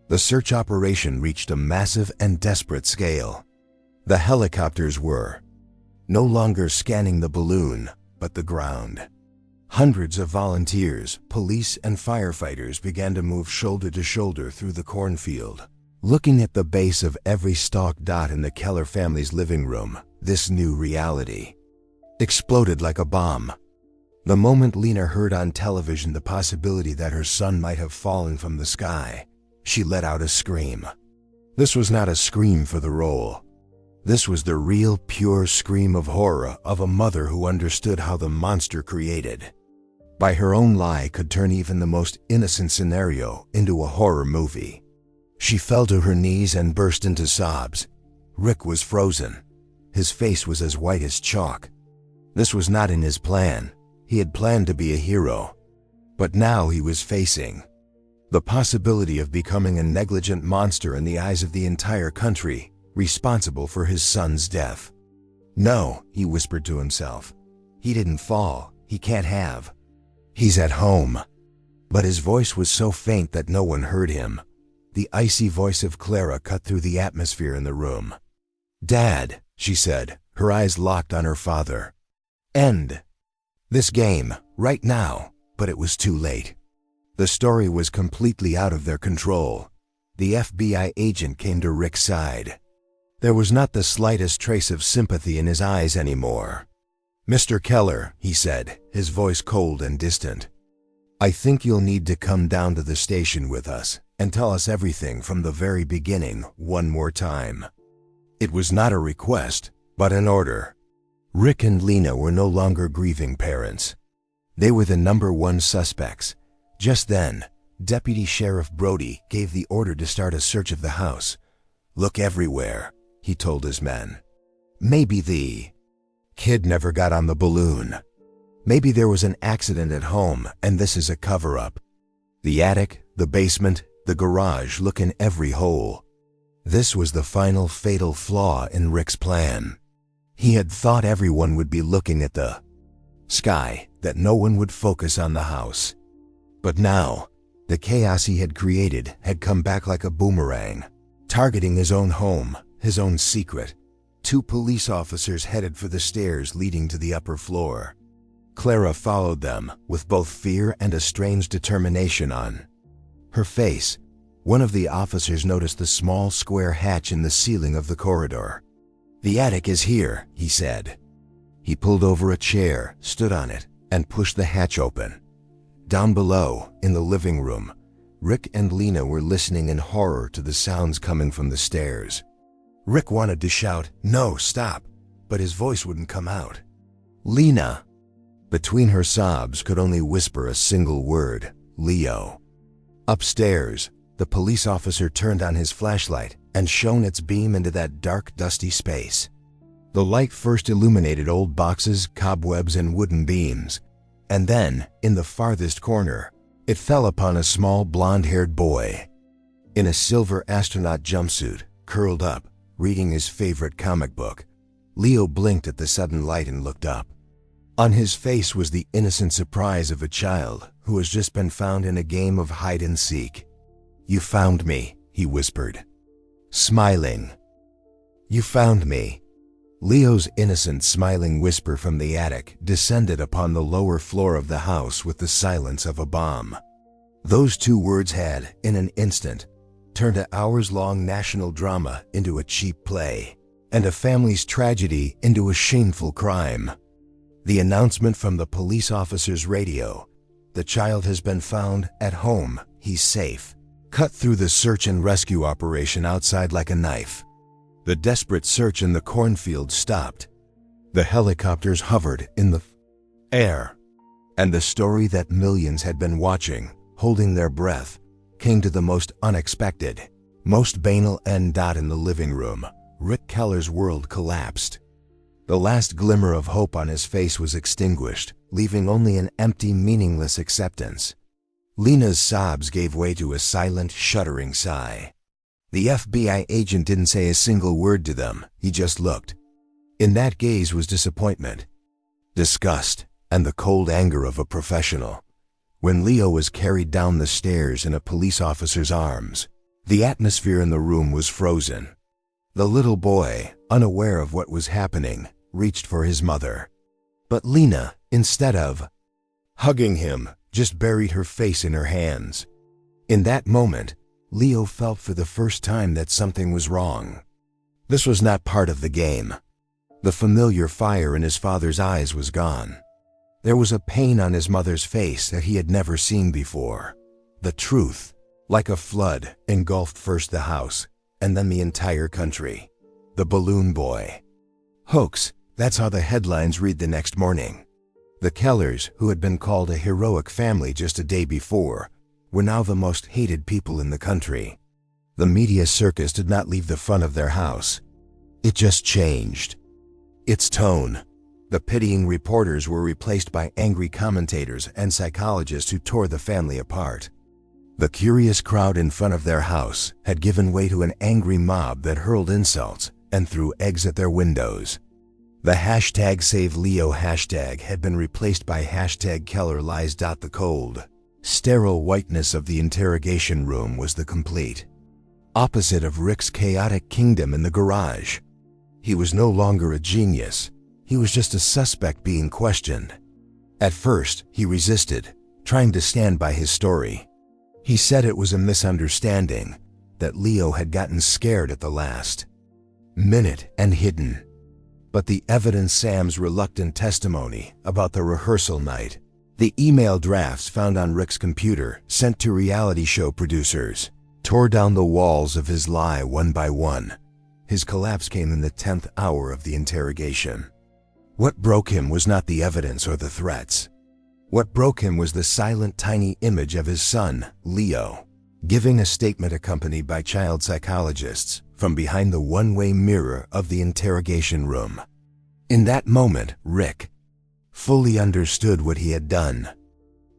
The search operation reached a massive and desperate scale. The helicopters were no longer scanning the balloon, but the ground. Hundreds of volunteers, police, and firefighters began to move shoulder to shoulder through the cornfield. Looking at the base of every stalked dot in the Keller family's living room, this new reality exploded like a bomb. The moment Lena heard on television the possibility that her son might have fallen from the sky, she let out a scream. This was not a scream for the role. This was the real, pure scream of horror of a mother who understood how the monster created by her own lie could turn even the most innocent scenario into a horror movie. She fell to her knees and burst into sobs. Rick was frozen. His face was as white as chalk. This was not in his plan. He had planned to be a hero. But now he was facing the possibility of becoming a negligent monster in the eyes of the entire country, responsible for his son's death. "No," he whispered to himself. "He didn't fall. He can't have. He's at home." But his voice was so faint that no one heard him. The icy voice of Clara cut through the atmosphere in the room. "Dad," she said, her eyes locked on her father. "End this game, right now." But it was too late. The story was completely out of their control. The FBI agent came to Rick's side. There was not the slightest trace of sympathy in his eyes anymore. "Mr. Keller," he said, his voice cold and distant, "I think you'll need to come down to the station with us and tell us everything from the very beginning one more time." It was not a request, but an order. Rick and Lena were no longer grieving parents. They were the #1 suspects. Just then, Deputy Sheriff Brody gave the order to start a search of the house. "Look everywhere," he told his men. "Maybe the kid never got on the balloon. Maybe there was an accident at home and this is a cover-up. The attic, the basement, the garage, look in every hole." This was the final fatal flaw in Rick's plan. He had thought everyone would be looking at the sky, that no one would focus on the house. But now, the chaos he had created had come back like a boomerang, targeting his own home, his own secret. 2 police officers headed for the stairs leading to the upper floor. Clara followed them, with both fear and a strange determination on her face. One of the officers noticed the small square hatch in the ceiling of the corridor. "The attic is here," he said. He pulled over a chair, stood on it, and pushed the hatch open. Down below, in the living room, Rick and Lena were listening in horror to the sounds coming from the stairs. Rick wanted to shout, "No, stop," but his voice wouldn't come out. Lena, between her sobs, could only whisper a single word: Leo. Upstairs, the police officer turned on his flashlight and shone its beam into that dark, dusty space. The light first illuminated old boxes, cobwebs, and wooden beams, and then, in the farthest corner, It fell upon a small blonde-haired boy in a silver astronaut jumpsuit, curled up, reading his favorite comic book. Leo blinked at the sudden light and looked up. On his face was the innocent surprise of a child who has just been found in a game of hide-and-seek. "You found me," he whispered, smiling. "You found me." Leo's innocent, smiling whisper from the attic descended upon the lower floor of the house with the silence of a bomb. Those two words had, in an instant, turned an hours-long national drama into a cheap play, and a family's tragedy into a shameful crime. The announcement from the police officer's radio, "The child has been found at home, he's safe," cut through the search and rescue operation outside like a knife. The desperate search in the cornfield stopped. The helicopters hovered in the air, and the story that millions had been watching, holding their breath, came to the most unexpected, most banal end. In the living room, Rick Keller's world collapsed. The last glimmer of hope on his face was extinguished, leaving only an empty, meaningless acceptance. Lena's sobs gave way to a silent, shuddering sigh. The FBI agent didn't say a single word to them, he just looked. In that gaze was disappointment, disgust, and the cold anger of a professional. When Leo was carried down the stairs in a police officer's arms, the atmosphere in the room was frozen. The little boy, unaware of what was happening, reached for his mother. But Lena, instead of hugging him, just buried her face in her hands. In that moment, Leo felt for the first time that something was wrong. This was not part of the game. The familiar fire in his father's eyes was gone. There was a pain on his mother's face that he had never seen before. The truth, like a flood, engulfed first the house, and then the entire country. The balloon boy. Hoax, that's how the headlines read the next morning. The Kellers, who had been called a heroic family just a day before, were now the most hated people in the country. The media circus did not leave the front of their house. It just changed its tone. The pitying reporters were replaced by angry commentators and psychologists who tore the family apart. The curious crowd in front of their house had given way to an angry mob that hurled insults and threw eggs at their windows. The hashtag Save Leo hashtag had been replaced by hashtag Keller Lies. The cold, sterile whiteness of the interrogation room was the complete opposite of Rick's chaotic kingdom in the garage. He was no longer a genius. He was just a suspect being questioned. At first, he resisted, trying to stand by his story. He said it was a misunderstanding, that Leo had gotten scared at the last minute and hidden. But the evidence, Sam's reluctant testimony about the rehearsal night, the email drafts found on Rick's computer sent to reality show producers, tore down the walls of his lie one by one. His collapse came in the 10th hour of the interrogation. What broke him was not the evidence or the threats. What broke him was the silent, tiny image of his son, Leo, giving a statement accompanied by child psychologists from behind the one-way mirror of the interrogation room. In that moment, Rick fully understood what he had done.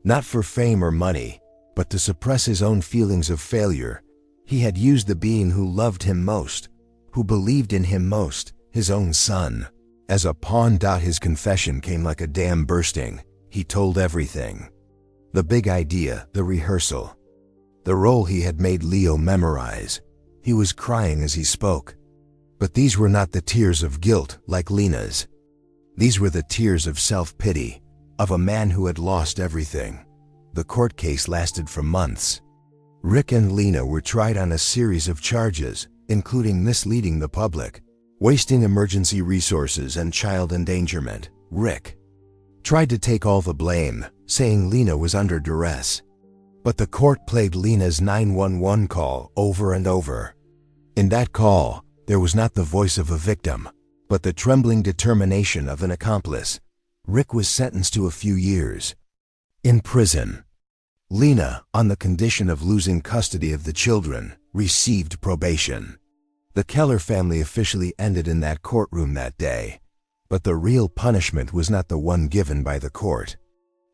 Not for fame or money, but to suppress his own feelings of failure. He had used the being who loved him most, who believed in him most, his own son, as a pawn. His confession came like a dam bursting. He told everything. The big idea, the rehearsal, the role he had made Leo memorize. He was crying as he spoke. But these were not the tears of guilt like Lena's. These were the tears of self-pity, of a man who had lost everything. The court case lasted for months. Rick and Lena were tried on a series of charges, including misleading the public, wasting emergency resources, and child endangerment. Rick tried to take all the blame, saying Lena was under duress. But the court played Lena's 911 call over and over. In that call, there was not the voice of a victim, but the trembling determination of an accomplice. Rick was sentenced to a few years in prison. Lena, on the condition of losing custody of the children, received probation. The Keller family officially ended in that courtroom that day. But the real punishment was not the one given by the court.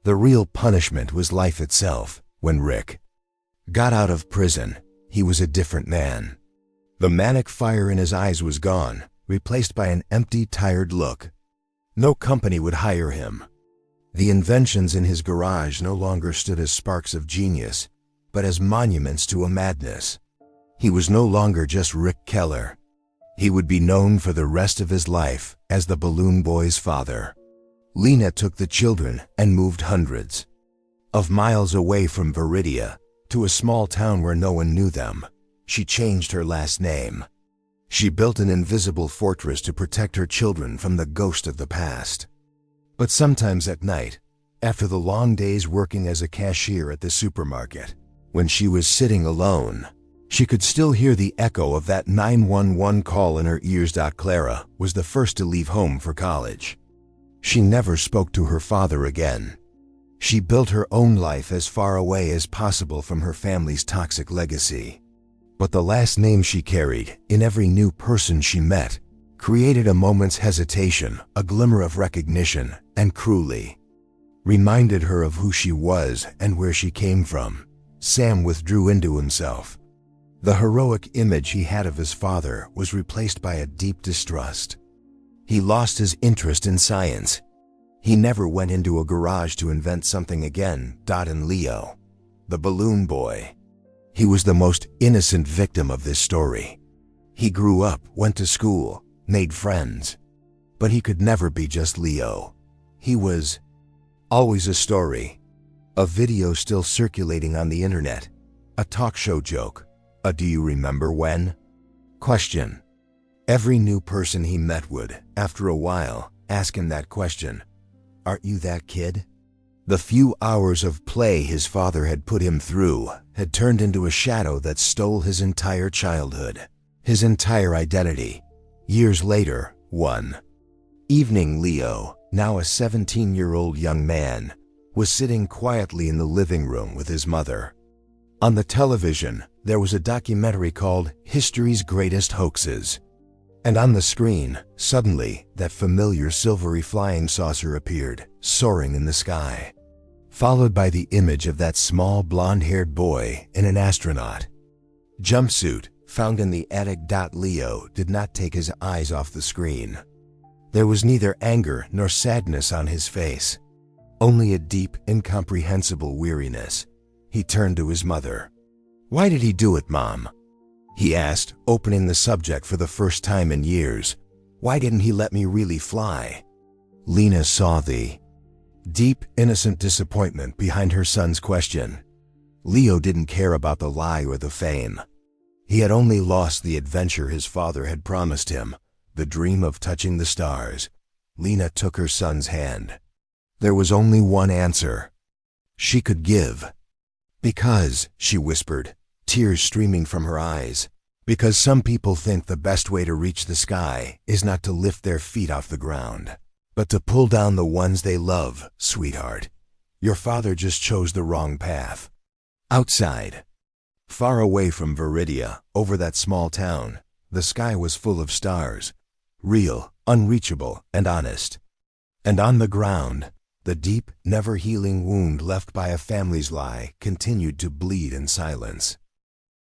The real punishment was life itself, When Rick got out of prison, he was a different man. The manic fire in his eyes was gone, replaced by an empty, tired look. No company would hire him. The inventions in his garage no longer stood as sparks of genius, but as monuments to a madness. He was no longer just Rick Keller. He would be known for the rest of his life as the Balloon Boy's father. Lena took the children and moved hundreds of miles away from Viridia to a small town where no one knew them. She changed her last name. She built an invisible fortress to protect her children from the ghost of the past. But sometimes at night, after the long days working as a cashier at the supermarket, when she was sitting alone, she could still hear the echo of that 911 call in her ears. Clara was the first to leave home for college. She never spoke to her father again. She built her own life as far away as possible from her family's toxic legacy. But the last name she carried, in every new person she met, created a moment's hesitation, a glimmer of recognition, and cruelly reminded her of who she was and where she came from. Sam withdrew into himself. The heroic image he had of his father was replaced by a deep distrust. He lost his interest in science. He never went into a garage to invent something again. And Leo, the balloon boy, he was the most innocent victim of this story. He grew up, went to school, made friends. But he could never be just Leo. He was always a story. A video still circulating on the internet. A talk show joke. A "do you remember when?" question. Every new person he met would, after a while, ask him that question. "Aren't you that kid?" The few hours of play his father had put him through had turned into a shadow that stole his entire childhood, his entire identity. Years later, one evening, Leo, now a 17-year-old young man, was sitting quietly in the living room with his mother. On the television, there was a documentary called History's Greatest Hoaxes. And on the screen, suddenly, that familiar silvery flying saucer appeared, soaring in the sky, followed by the image of that small blonde-haired boy in an astronaut jumpsuit found in the attic. Leo did not take his eyes off the screen. There was neither anger nor sadness on his face, only a deep, incomprehensible weariness. He turned to his mother. "Why did he do it, Mom?" he asked, opening the subject for the first time in years. "Why didn't he let me really fly?" Lena saw the deep, innocent disappointment behind her son's question. Leo didn't care about the lie or the fame. He had only lost the adventure his father had promised him, the dream of touching the stars. Lena took her son's hand. There was only one answer she could give. "Because," she whispered, tears streaming from her eyes, "because some people think the best way to reach the sky is not to lift their feet off the ground, but to pull down the ones they love, sweetheart. Your father just chose the wrong path." Outside, far away from Viridia, over that small town, the sky was full of stars, real, unreachable, and honest. And on the ground, the deep, never-healing wound left by a family's lie continued to bleed in silence.